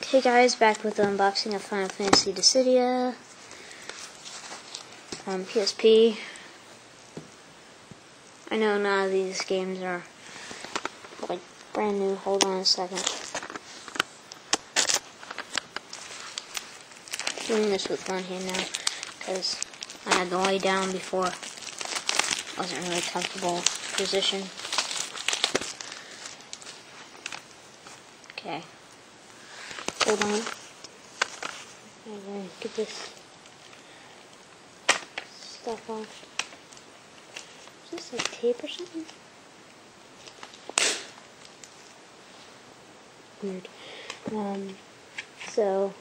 Hey guys, back with the unboxing of Final Fantasy Dissidia on PSP. I know none of these games are like brand new. Hold on a second. Doing this with one hand now because I had to lay down before. Wasn't really comfortable position. Okay. Hold on. I'm going to get this stuff off. Is this like tape or something? Weird. So,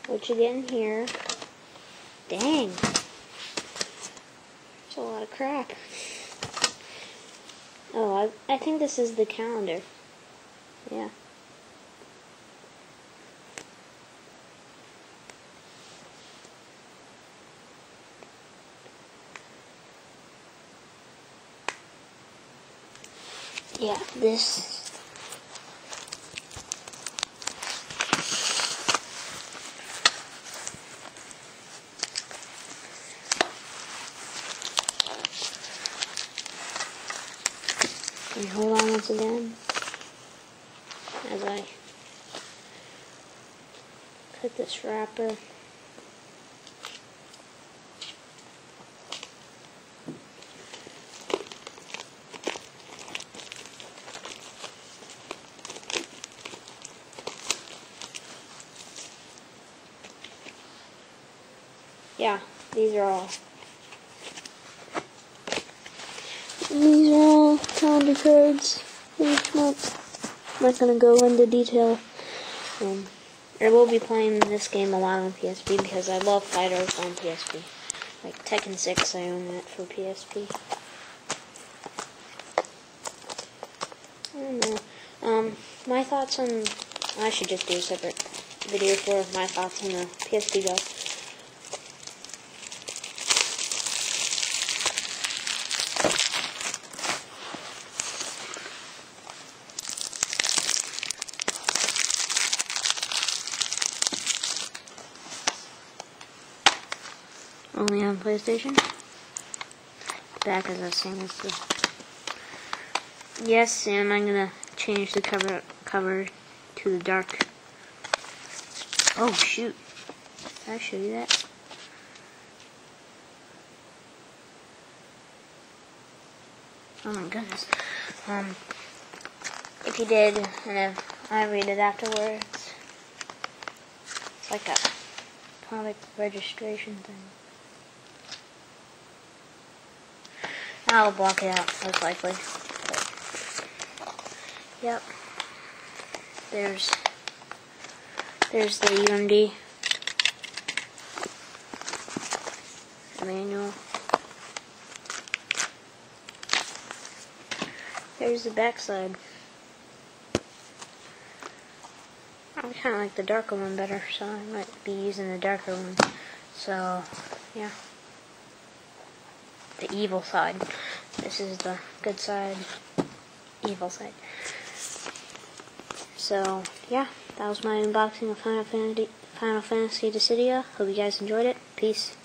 what you get in here? Dang. There's a lot of crap. Oh, I think this is the calendar. Yeah. Yeah, this. And hold on once again as I cut this wrapper. Yeah, these are all calendar cards for each month. I'm not going to go into detail. I will be playing this game a lot on PSP because I love fighters on PSP. Like Tekken 6, I own that for PSP. I don't know. My thoughts on... I should just do a separate video for my thoughts on the PSP Go. Only on PlayStation. Back as I was saying this. Yes, and I'm gonna change the cover to the dark. Oh shoot! Did I show you that? Oh my goodness. If you did, and if I read it afterwards, it's like a product registration thing. I'll block it out, most likely. But, yep. There's the UMD manual. There's the backside. I kind of like the darker one better, so I might be using the darker one. So, yeah. The evil side. This is the good side, evil side. So, yeah, that was my unboxing of Final Fantasy Dissidia. Hope you guys enjoyed it. Peace.